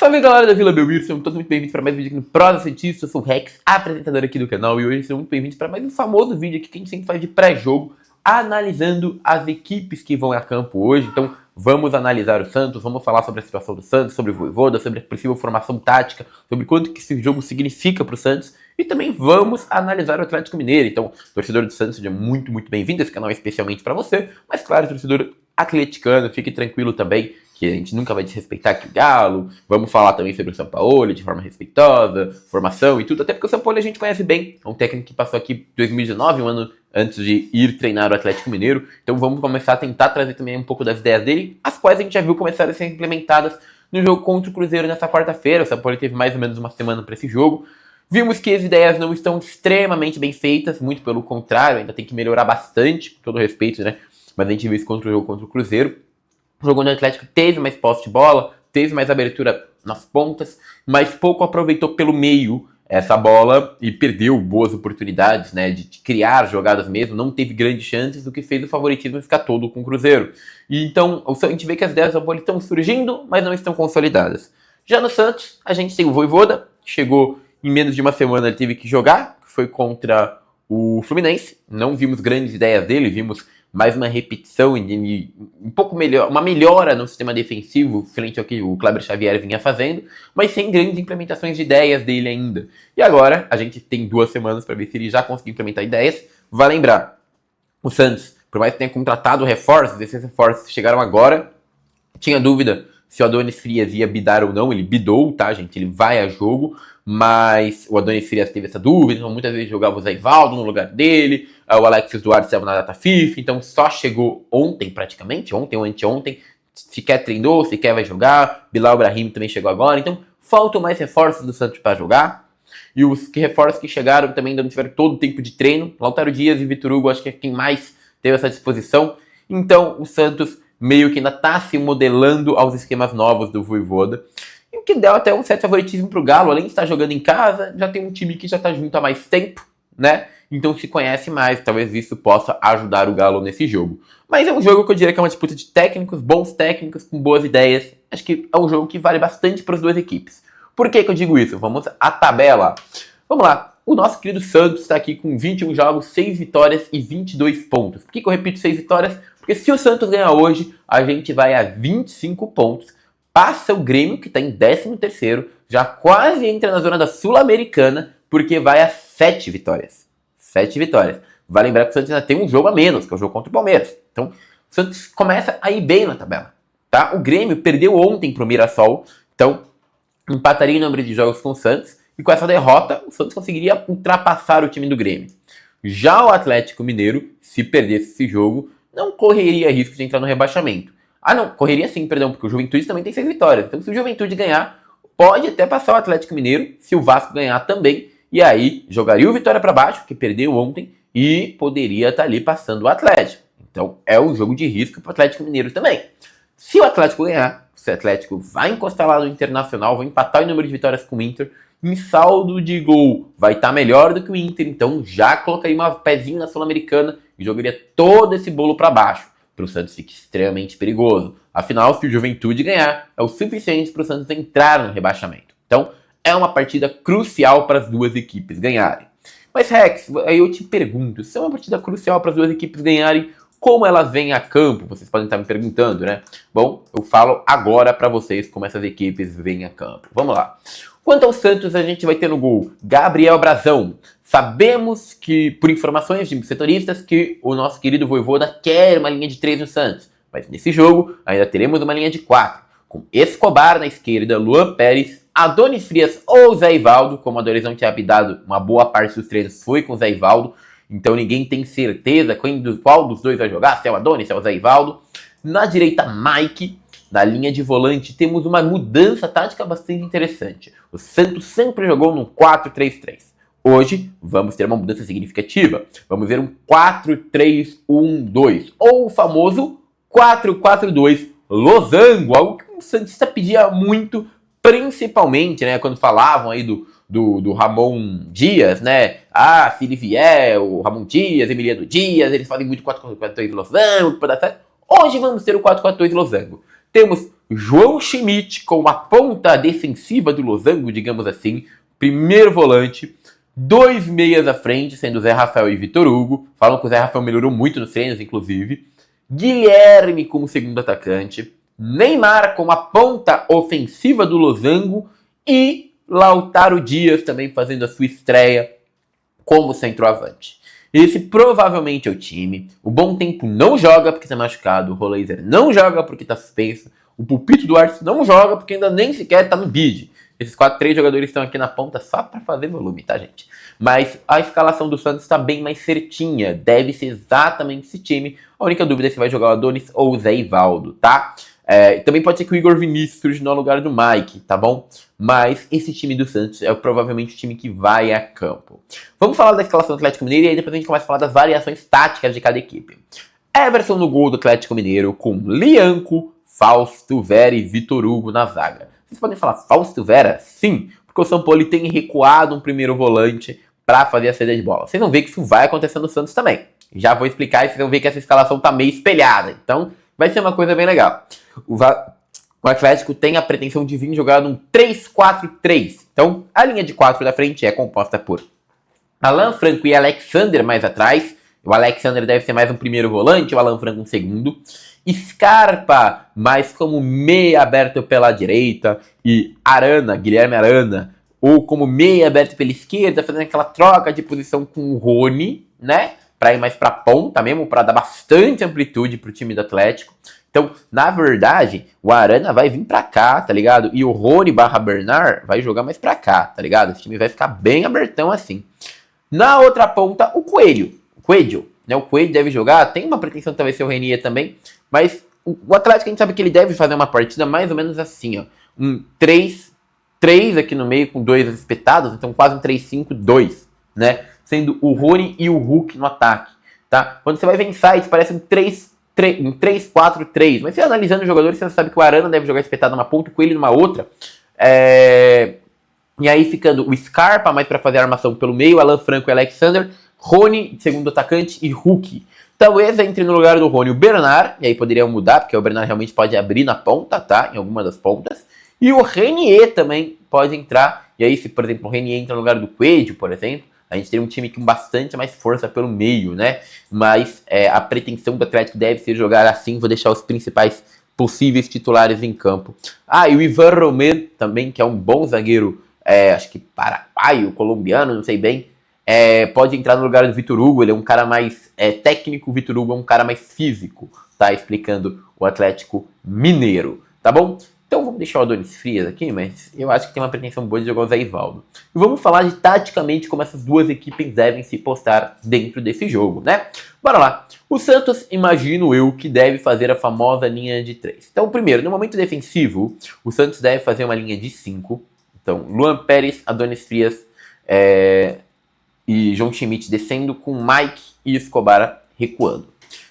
Salve galera da Vila Belmiro, sejam todos muito bem-vindos para mais um vídeo aqui no Prosa Cientista. Eu sou o Rex, apresentador aqui do canal, e hoje sejam muito bem-vindos para mais um famoso vídeo aqui que a gente sempre faz de pré-jogo, analisando as equipes que vão a campo hoje. Então vamos analisar o Santos, vamos falar sobre a situação do Santos, sobre o Vojvoda, sobre a possível formação tática, sobre quanto que esse jogo significa para o Santos, e também vamos analisar o Atlético Mineiro. Então, torcedor do Santos, seja muito, muito bem-vindo, esse canal é especialmente para você, mas claro, torcedor atleticano, fique tranquilo também, que a gente nunca vai desrespeitar aqui o Galo. Vamos falar também sobre o Sampaoli de forma respeitosa, formação e tudo, até porque o Sampaoli a gente conhece bem, é um técnico que passou aqui em 2019, um ano antes de ir treinar o Atlético Mineiro. Então vamos começar a tentar trazer também um pouco das ideias dele, as quais a gente já viu começar a ser implementadas no jogo contra o Cruzeiro nessa quarta-feira. O Sampaoli teve mais ou menos uma semana para esse jogo. Vimos que as ideias não estão extremamente bem feitas, muito pelo contrário, ainda tem que melhorar bastante, com todo respeito, né? Mas a gente viu isso contra o jogo contra o Cruzeiro. O jogo do Atlético teve mais posse de bola, teve mais abertura nas pontas, mas pouco aproveitou pelo meio essa bola e perdeu boas oportunidades, né, de criar jogadas mesmo, não teve grandes chances, o que fez o favoritismo ficar todo com o Cruzeiro. E então a gente vê que as ideias da bola estão surgindo, mas não estão consolidadas. Já no Santos, a gente tem o Vojvoda, que chegou em menos de uma semana, ele teve que jogar, que foi contra o Fluminense. Não vimos grandes ideias dele, vimos mais uma repetição, um pouco melhor, uma melhora no sistema defensivo frente ao que o Kleber Xavier vinha fazendo, mas sem grandes implementações de ideias dele ainda. E agora a gente tem 2 semanas para ver se ele já conseguiu implementar ideias. Vai lembrar, o Santos, por mais que tenha contratado reforços, esses reforços chegaram agora. Tinha dúvida se o Adonis Frias ia bidar ou não, ele bidou, tá, gente? Ele vai a jogo, mas o Adonis Frias teve essa dúvida, então muitas vezes jogava o Zé Ivaldo no lugar dele, o Alexis Duarte estava na data FIFA, então só chegou ontem praticamente, ontem ou anteontem, sequer treinou, sequer vai jogar. Bilal Brahim também chegou agora, então faltam mais reforços do Santos para jogar, e os reforços que chegaram também ainda não tiveram todo o tempo de treino. Lautaro Dias e Vitor Hugo acho que é quem mais teve essa disposição, então o Santos meio que ainda está se modelando aos esquemas novos do Vojvoda, e o que deu até um certo favoritismo para o Galo. Além de estar jogando em casa, já tem um time que já está junto há mais tempo, né? Então se conhece mais, talvez isso possa ajudar o Galo nesse jogo. Mas é um jogo que eu diria que é uma disputa de técnicos, bons técnicos, com boas ideias. Acho que é um jogo que vale bastante para as duas equipes. Por que eu digo isso? Vamos à tabela. Vamos lá. O nosso querido Santos está aqui com 21 jogos, 6 vitórias e 22 pontos. Por que eu repito 6 vitórias? Porque se o Santos ganhar hoje, a gente vai a 25 pontos. Passa o Grêmio, que está em 13º, já quase entra na zona da Sul-Americana, porque vai a 7 vitórias. 7 vitórias. Vai lembrar que o Santos ainda tem um jogo a menos, que é o jogo contra o Palmeiras. Então, o Santos começa a ir bem na tabela, tá? O Grêmio perdeu ontem para o Mirassol, então empataria em número de jogos com o Santos, e com essa derrota, o Santos conseguiria ultrapassar o time do Grêmio. Já o Atlético Mineiro, se perdesse esse jogo, não correria risco de entrar no rebaixamento. Ah, não, correria sim, perdão, porque o Juventude também tem 6 vitórias. Então, se o Juventude ganhar, pode até passar o Atlético Mineiro, se o Vasco ganhar também. E aí, jogaria o Vitória para baixo, que perdeu ontem, e poderia estar ali passando o Atlético. Então, é um jogo de risco para o Atlético Mineiro também. Se o Atlético ganhar, se o Atlético vai encostar lá no Internacional, vai empatar o número de vitórias com o Inter, em saldo de gol vai estar melhor do que o Inter, então já colocaria uma pezinho na Sul-Americana e jogaria todo esse bolo para baixo, para o Santos fique extremamente perigoso. Afinal, se o Juventude ganhar, é o suficiente para o Santos entrar no rebaixamento. Então, é uma partida crucial para as duas equipes ganharem. Mas, Rex, aí eu te pergunto, se é uma partida crucial para as duas equipes ganharem, como elas vêm a campo? Vocês podem estar me perguntando, né? Bom, eu falo agora para vocês como essas equipes vêm a campo. Vamos lá. Quanto ao Santos, a gente vai ter no gol Gabriel Brazão. Sabemos que, por informações de setoristas, que o nosso querido Vojvoda quer uma linha de 3 no Santos. Mas nesse jogo, ainda teremos uma linha de 4. Com Escobar na esquerda, Luan Pérez, Adonis Frias ou Zé Ivaldo. Como a Doris não tinha apidado, uma boa parte dos treinos foi com o Zé Ivaldo. Então ninguém tem certeza qual dos dois vai jogar, se é o Adonis, se é o Zé Ivaldo. Na direita, Mike. Na linha de volante, temos uma mudança tática bastante interessante. O Santos sempre jogou num 4-3-3. Hoje, vamos ter uma mudança significativa. Vamos ver um 4-3-1-2. Ou o famoso 4-4-2 losango. Algo que o Santista pedia muito, principalmente, né, quando falavam aí do Ramon Dias, né? Ah, se ele vier, o Ramon Dias, Emiliano Dias, eles fazem muito 4-4-2 losango, que pode dar certo. Hoje vamos ter o 4-4-2 losango. Temos João Schmidt com a ponta defensiva do losango, digamos assim, primeiro volante, 2 meias à frente, sendo Zé Rafael e Vitor Hugo. Falam que o Zé Rafael melhorou muito nos treinos, inclusive. Guilherme como segundo atacante, Neymar com a ponta ofensiva do losango e Lautaro Dias também fazendo a sua estreia como centroavante. Esse provavelmente é o time. O Bom Tempo não joga porque está machucado, o Rolaser não joga porque está suspenso, o Pulpito Duarte não joga porque ainda nem sequer está no bid. Esses 3 jogadores estão aqui na ponta só para fazer volume, tá, gente? Mas a escalação do Santos está bem mais certinha. Deve ser exatamente esse time. A única dúvida é se vai jogar o Adonis ou o Zé Ivaldo, tá? Também pode ser que o Igor Vinícius surja no lugar do Mike, tá bom? Mas esse time do Santos é provavelmente o time que vai a campo. Vamos falar da escalação do Atlético Mineiro e aí depois a gente começa a falar das variações táticas de cada equipe. Everson no gol do Atlético Mineiro com Lianco, Fausto Vera e Vitor Hugo na zaga. Vocês podem falar Fausto Vera? Sim, porque o São Paulo tem recuado um primeiro volante para fazer a saída de bola. Vocês vão ver que isso vai acontecer no Santos também. Já vou explicar e vocês vão ver que essa escalação tá meio espelhada. Então vai ser uma coisa bem legal. O Atlético tem a pretensão de vir jogar num 3-4-3. Então a linha de 4 da frente é composta por Alan Franco e Alexander mais atrás. O Alexander deve ser mais um primeiro volante, o Alan Franco um segundo. Scarpa mais como meia aberto pela direita e Arana, Guilherme Arana, ou como meia aberto pela esquerda, fazendo aquela troca de posição com o Rony, né? Para ir mais para ponta mesmo, para dar bastante amplitude pro time do Atlético. Então, na verdade, o Arana vai vir para cá, tá ligado? E o Rony / Bernard vai jogar mais para cá, tá ligado? Esse time vai ficar bem abertão assim. Na outra ponta, o Coelho, né? O Coelho deve jogar, tem uma pretensão de talvez ser o Renier também, mas o Atlético a gente sabe que ele deve fazer uma partida mais ou menos assim, ó. Um 3 aqui no meio com 2 espetados, então quase um 3-5-2, né? Sendo o Rony e o Hulk no ataque, tá? Quando você vai ver em sites, parece um 3-4-3, mas você analisando os jogadores, você sabe que o Arana deve jogar espetado numa ponta, o Coelho numa outra, e aí ficando o Scarpa mais para fazer a armação pelo meio, Alan Franco e Alexander, Rony, segundo atacante, e Hulk. Talvez entre no lugar do Rony o Bernard, e aí poderia mudar, porque o Bernard realmente pode abrir na ponta, tá? Em alguma das pontas. E o Renier também pode entrar, e aí se, por exemplo, o Renier entra no lugar do Coelho, por exemplo, a gente teria um time com bastante mais força pelo meio, né? Mas a pretensão do Atlético deve ser jogar assim, vou deixar os principais possíveis titulares em campo. E o Ivan Romero também, que é um bom zagueiro, acho que paraguaio, colombiano, não sei bem, pode entrar no lugar do Vitor Hugo, ele é um cara mais técnico, o Vitor Hugo é um cara mais físico, tá? Explicando o Atlético Mineiro, tá bom? Então vamos deixar o Adonis Frias aqui, mas eu acho que tem uma pretensão boa de jogar o Zé Ivaldo. E vamos falar de taticamente como essas duas equipes devem se postar dentro desse jogo, né? Bora lá. O Santos, imagino eu, que deve fazer a famosa linha de 3. Então, primeiro, no momento defensivo, o Santos deve fazer uma linha de 5. Então, Luan Pérez, Adonis Frias e João Schmidt descendo com Mike e Escobar recuando.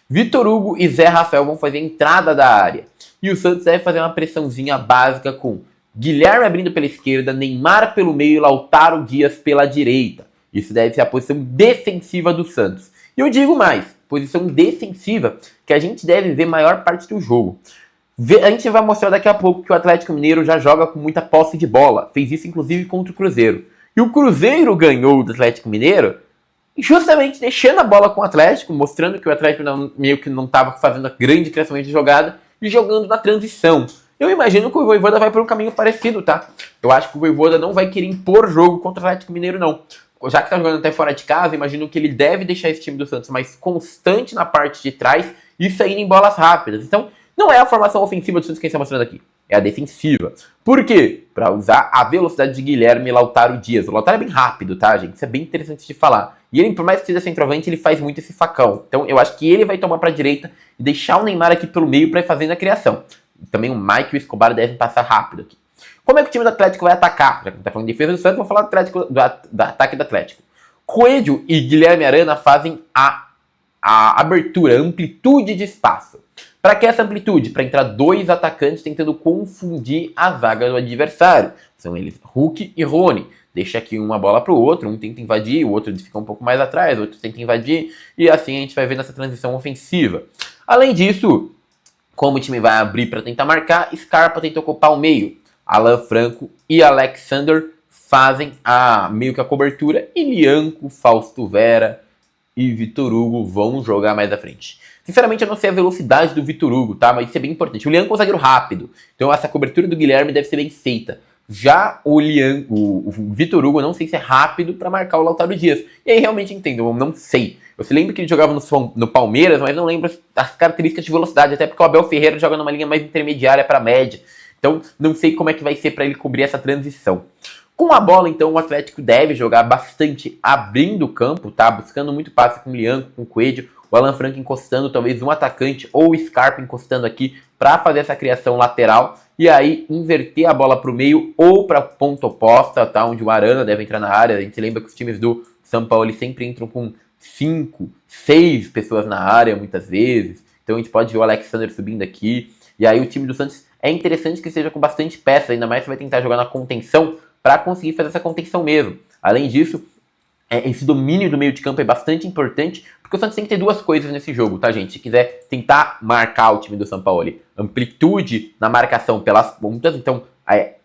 Vitor Hugo e Zé Rafael vão fazer a entrada da área. E o Santos deve fazer uma pressãozinha básica com Guilherme abrindo pela esquerda, Neymar pelo meio e Lautaro Dias pela direita. Isso deve ser a posição defensiva do Santos. E eu digo mais, posição defensiva que a gente deve ver maior parte do jogo. A gente vai mostrar daqui a pouco que o Atlético Mineiro já joga com muita posse de bola. Fez isso inclusive contra o Cruzeiro. E o Cruzeiro ganhou do Atlético Mineiro justamente deixando a bola com o Atlético, mostrando que o Atlético meio que não estava fazendo grande crescimento de jogada e jogando na transição. Eu imagino que o Vojvoda vai por um caminho parecido, tá? Eu acho que o Vojvoda não vai querer impor jogo contra o Atlético Mineiro, não. Já que tá jogando até fora de casa, imagino que ele deve deixar esse time do Santos mais constante na parte de trás e saindo em bolas rápidas. Então, não é a formação ofensiva do Santos que a gente está mostrando aqui. É a defensiva. Por quê? Para usar a velocidade de Guilherme e Lautaro Dias. O Lautaro é bem rápido, tá, gente? Isso é bem interessante de falar. E ele, por mais que seja centroavante, ele faz muito esse facão. Então, eu acho que ele vai tomar para a direita e deixar o Neymar aqui pelo meio para ir fazendo a criação. Também o Mike e o Escobar devem passar rápido aqui. Como é que o time do Atlético vai atacar? Já que a gente tá falando de defesa do Santos, vou falar do ataque do Atlético. Coelho e Guilherme Arana fazem a abertura, a amplitude de espaço. Para que essa amplitude? Para entrar dois atacantes tentando confundir a zaga do adversário. São eles Hulk e Rony. Deixa aqui uma bola para o outro, um tenta invadir, o outro fica um pouco mais atrás, o outro tenta invadir, e assim a gente vai ver nessa transição ofensiva. Além disso, Como o time vai abrir para tentar marcar, Scarpa tenta ocupar o meio. Alan Franco e Alexander fazem meio que a cobertura. E Lianco, Fausto Vera e Vitor Hugo vão jogar mais à frente. Sinceramente, eu não sei a velocidade do Vitor Hugo, tá? Mas isso é bem importante. O Lianco é um zagueiro rápido. Então essa cobertura do Guilherme deve ser bem feita. Já o Vitor Hugo, eu não sei se é rápido para marcar o Lautaro Dias. E aí realmente entendo, eu não sei. Eu se lembro que ele jogava no Palmeiras, mas não lembro as características de velocidade. Até porque o Abel Ferreira joga numa linha mais intermediária para média. Então não sei como é que vai ser para ele cobrir essa transição. Com a bola, então, o Atlético deve jogar bastante abrindo o campo, tá? Buscando muito passe com o Lianco, com o Coelho, o Alan Franco encostando, talvez um atacante ou o Scarpa encostando aqui para fazer essa criação lateral e aí inverter a bola para o meio ou para a ponta oposta, tá? Onde o Arana deve entrar na área. A gente lembra que os times do São Paulo sempre entram com 5, 6 pessoas na área, muitas vezes. Então a gente pode ver o Alexander subindo aqui. E aí o time do Santos é interessante que seja com bastante peça, ainda mais se vai tentar jogar na contenção, para conseguir fazer essa contenção mesmo. Além disso, esse domínio do meio de campo é bastante importante, porque o Santos tem que ter duas coisas nesse jogo, tá, gente? Se quiser tentar marcar o time do São Paulo, amplitude na marcação pelas pontas, então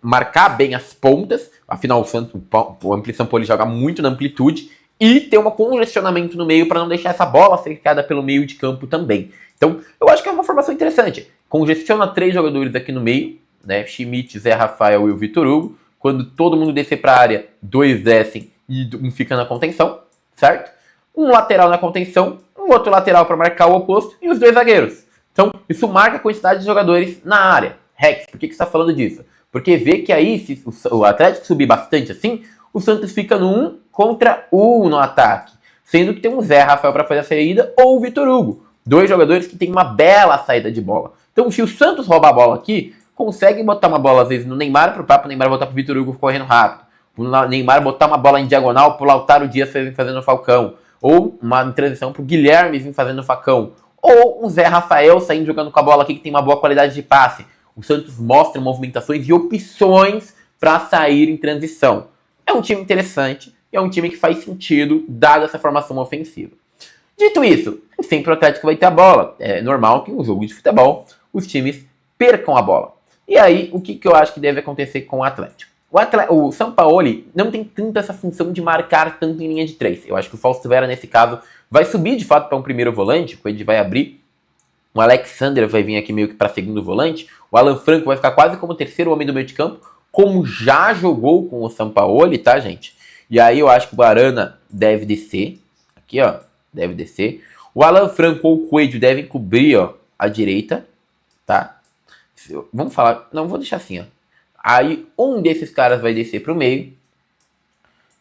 marcar bem as pontas, afinal o Santos, o São Paulo joga muito na amplitude, e ter um congestionamento no meio para não deixar essa bola cercada pelo meio de campo também. Então, eu acho que é uma formação interessante. Congestiona 3 jogadores aqui no meio, né? Schmidt, Zé Rafael e o Vitor Hugo. Quando todo mundo descer para a área, 2 descem e um fica na contenção, certo? Um lateral na contenção, um outro lateral para marcar o oposto e os 2 zagueiros. Então, isso marca a quantidade de jogadores na área. Rex, por que você está falando disso? Porque vê que aí, se o Atlético subir bastante assim, o Santos fica no 1 contra 1 no ataque. Sendo que tem um Zé Rafael para fazer a saída ou o Vitor Hugo. 2 jogadores que têm uma bela saída de bola. Então, se o Santos roubar a bola aqui, consegue botar uma bola, às vezes, no Neymar pro papo, o Neymar botar pro Vitor Hugo correndo rápido. O Neymar botar uma bola em diagonal pro Lautaro Dias fazendo o Falcão. Ou uma transição pro Guilherme vir fazendo o Facão. Ou um Zé Rafael saindo jogando com a bola aqui que tem uma boa qualidade de passe. O Santos mostra movimentações e opções para sair em transição. É um time interessante e é um time que faz sentido, dada essa formação ofensiva. Dito isso, sempre o Atlético vai ter a bola. É normal que no jogo de futebol os times percam a bola. E aí, o que eu acho que deve acontecer com o Atlético? O São Paulo não tem tanto essa função de marcar tanto em linha de 3. Eu acho que o Fausto Vera, nesse caso, vai subir de fato para um primeiro volante, o Ed vai abrir. O Alexander vai vir aqui meio que para segundo volante. O Alan Franco vai ficar quase como terceiro homem do meio de campo, como já jogou com o São Paulo, tá, gente? E aí eu acho que o Arana deve descer. Aqui, ó, deve descer. O Alan Franco ou o Coelho devem cobrir, ó, a direita, tá? Vamos falar... Não, vou deixar assim, ó. Aí um desses caras vai descer pro meio.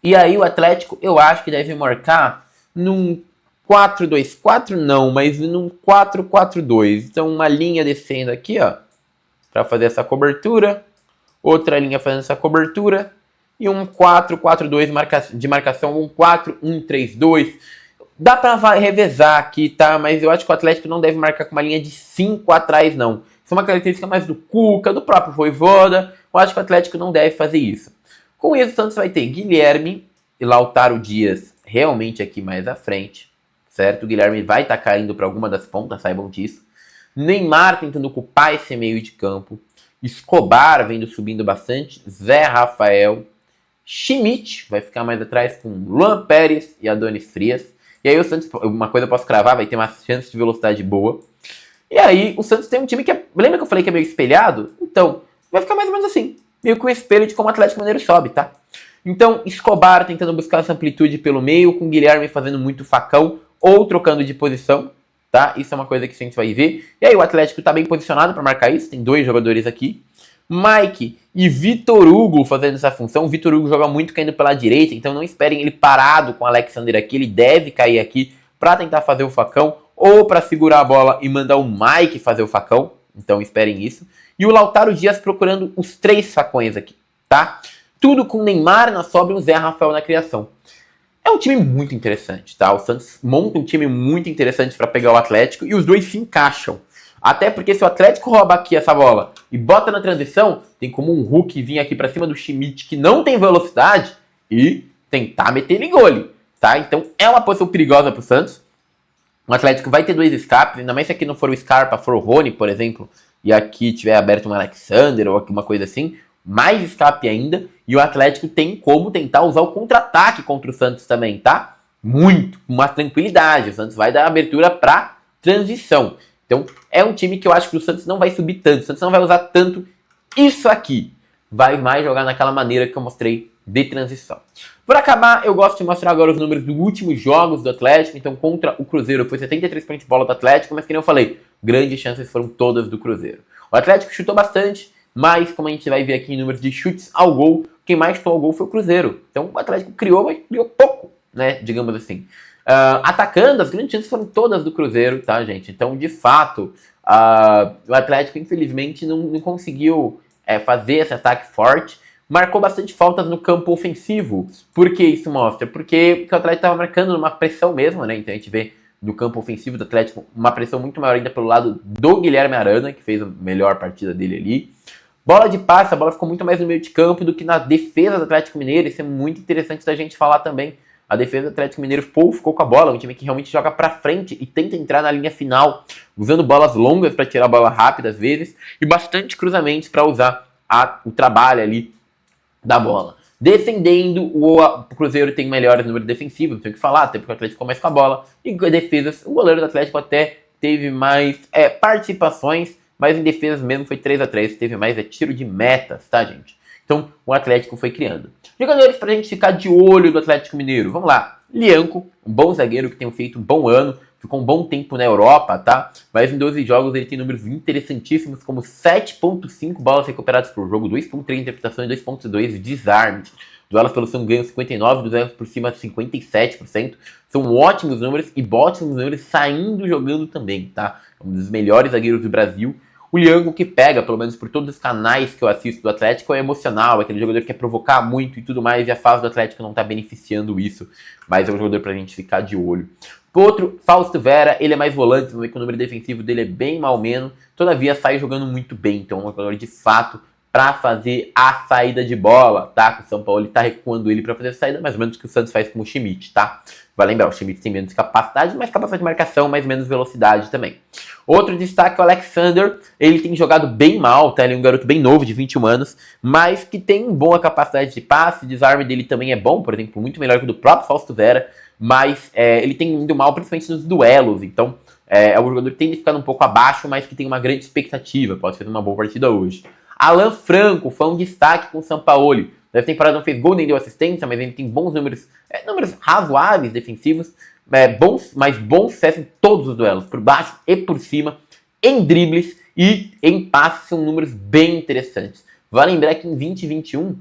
E aí o Atlético, eu acho que deve marcar num 4-2-4 não, mas num 4-4-2. Então uma linha descendo aqui, ó, para fazer essa cobertura. Outra linha fazendo essa cobertura. E um 4-4-2 de marcação, um 4-1-3-2. Dá pra revezar aqui, tá? Mas eu acho que o Atlético não deve marcar com uma linha de 5 atrás, não. Isso é uma característica mais do Cuca, do próprio Vojvoda. Eu acho que o Atlético não deve fazer isso. Com isso, o Santos vai ter Guilherme e Lautaro Dias realmente aqui mais à frente, certo? O Guilherme vai estar caindo para alguma das pontas, saibam disso. Neymar tentando ocupar esse meio de campo. Escobar vendo subindo bastante. Zé Rafael. Schmidt vai ficar mais atrás com Luan Pérez e Adonis Frias. E aí o Santos, uma coisa eu posso cravar, vai ter uma chance de velocidade boa. E aí o Santos tem um time que é... Lembra que eu falei que é meio espelhado? Então, vai ficar mais ou menos assim. Meio que um espelho de como o Atlético Mineiro sobe, tá? Então, Escobar tentando buscar essa amplitude pelo meio, com Guilherme fazendo muito facão ou trocando de posição, tá? Isso é uma coisa que a gente vai ver. E aí o Atlético tá bem posicionado para marcar isso, tem 2 jogadores aqui. Mike e Vitor Hugo fazendo essa função. O Vitor Hugo joga muito caindo pela direita, então não esperem ele parado com o Alexander aqui, ele deve cair aqui para tentar fazer o facão ou para segurar a bola e mandar o Mike fazer o facão, então esperem isso. E o Lautaro Dias procurando os 3 facões aqui, tá? Tudo com Neymar na sobra e o Zé Rafael na criação. É um time muito interessante, tá? O Santos monta um time muito interessante para pegar o Atlético e os 2 se encaixam. Até porque se o Atlético rouba aqui essa bola e bota na transição, tem como um Hulk vir aqui para cima do Schmidt que não tem velocidade e tentar meter ele gole, tá? Então é uma posição perigosa pro Santos. O Atlético vai ter 2 escapes, ainda mais se aqui não for o Scarpa, for o Rony, por exemplo, e aqui tiver aberto um Alexander ou alguma coisa assim, mais escape ainda, e o Atlético tem como tentar usar o contra-ataque contra o Santos também, tá? Muito, com uma tranquilidade. O Santos vai dar abertura para transição. Então, é um time que eu acho que o Santos não vai subir tanto, o Santos não vai usar tanto isso aqui. Vai mais jogar naquela maneira que eu mostrei de transição. Por acabar, eu gosto de mostrar agora os números dos últimos jogos do Atlético. Então, contra o Cruzeiro foi 73 pontos de bola do Atlético, mas como eu falei, grandes chances foram todas do Cruzeiro. O Atlético chutou bastante, mas como a gente vai ver aqui em números de chutes ao gol, quem mais chutou ao gol foi o Cruzeiro. Então, o Atlético criou, mas criou pouco, né, digamos assim. Atacando, as grandes chances foram todas do Cruzeiro, tá, gente? Então, de fato, o Atlético, infelizmente, não conseguiu fazer esse ataque forte. Marcou bastante faltas no campo ofensivo. Por que isso mostra? Porque o Atlético estava marcando numa pressão mesmo, né? Então a gente vê no campo ofensivo do Atlético uma pressão muito maior ainda pelo lado do Guilherme Arana, que fez a melhor partida dele ali. Bola de passe, a bola ficou muito mais no meio de campo do que na defesa do Atlético Mineiro. Isso é muito interessante da gente falar também. A defesa do Atlético Mineiro ficou com a bola, um time que realmente joga pra frente e tenta entrar na linha final, usando bolas longas para tirar a bola rápida às vezes, e bastante cruzamentos para usar o trabalho ali da bola. Defendendo, o Cruzeiro tem melhores números defensivos, não tem o que falar, até porque o Atlético começa com a bola. E defesas, o goleiro do Atlético até teve mais participações, mas em defesas mesmo foi 3-3, teve mais tiro de metas, tá, gente? Então, o Atlético foi criando. Jogadores pra gente ficar de olho do Atlético Mineiro. Vamos lá. Lianco, um bom zagueiro que tem feito um bom ano. Ficou um bom tempo na Europa, tá? Mas em 12 jogos ele tem números interessantíssimos, como 7.5 bolas recuperadas por jogo, 2.3 interpretações, 2.2 desarmes. Duelos pelo São ganho 59%, duelos por cima 57%. São ótimos números e ótimos números saindo jogando também, tá? É um dos melhores zagueiros do Brasil. O Lianco que pega, pelo menos por todos os canais que eu assisto do Atlético, é emocional, aquele jogador que quer provocar muito e tudo mais, e a fase do Atlético não tá beneficiando isso, mas é um jogador pra gente ficar de olho. Outro, Fausto Vera, ele é mais volante, vamos ver que o número defensivo dele é bem mal menos, todavia sai jogando muito bem, então é um jogador de fato para fazer a saída de bola, tá? O São Paulo tá recuando ele para fazer a saída, mais ou menos que o Santos faz com o Schmidt, tá? Vai lembrar, o Schmidt tem menos capacidade, mas capacidade de marcação, mas menos velocidade também. Outro destaque, o Alexander, ele tem jogado bem mal, tá? Ele é um garoto bem novo, de 21 anos, mas que tem boa capacidade de passe, o desarme dele também é bom, por exemplo, muito melhor que o do próprio Fausto Vera, mas ele tem indo mal, principalmente nos duelos, então é um jogador que tem ficado um pouco abaixo, mas que tem uma grande expectativa, pode fazer uma boa partida hoje. Alan Franco foi um destaque com o Sampaoli. Nessa temporada não fez gol nem deu assistência, mas ele tem bons números, números razoáveis defensivos, bons sucesso em todos os duelos, por baixo e por cima, em dribles e em passes, são números bem interessantes. Vale lembrar que em 2021,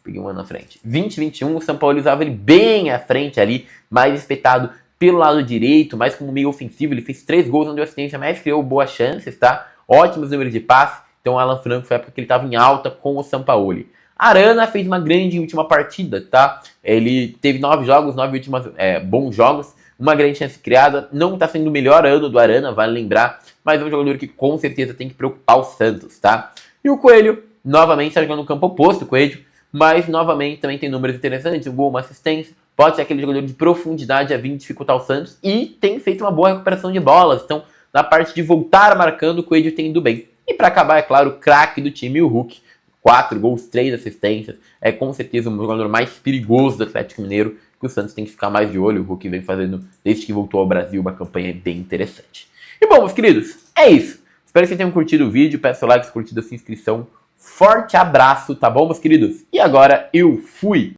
peguei um ano na frente, 2021 o São Paulo usava ele bem à frente ali, mais espetado pelo lado direito, mais como meio ofensivo, ele fez 3 gols, não deu assistência, mas criou boas chances, tá? Ótimos números de passe. Então o Alan Franco foi a época que ele estava em alta com o Sampaoli. Arana fez uma grande última partida, tá? Ele teve 9 jogos, 9 últimos bons jogos, uma grande chance criada. Não está sendo o melhor ano do Arana, vale lembrar, mas é um jogador que com certeza tem que preocupar o Santos, tá? E o Coelho, novamente, está jogando no campo oposto, o Coelho, mas novamente também tem números interessantes, um gol, uma assistência. Pode ser aquele jogador de profundidade a vir dificultar o Santos e tem feito uma boa recuperação de bolas. Então, na parte de voltar marcando, o Coelho tem ido bem. E para acabar, é claro, o craque do time, o Hulk. 4 gols, 3 assistências. É com certeza o jogador mais perigoso do Atlético Mineiro, que o Santos tem que ficar mais de olho. O Hulk vem fazendo, desde que voltou ao Brasil, uma campanha bem interessante. E bom, meus queridos, é isso. Espero que vocês tenham curtido o vídeo. Peço like, curtida, sua inscrição. Forte abraço, tá bom, meus queridos? E agora eu fui!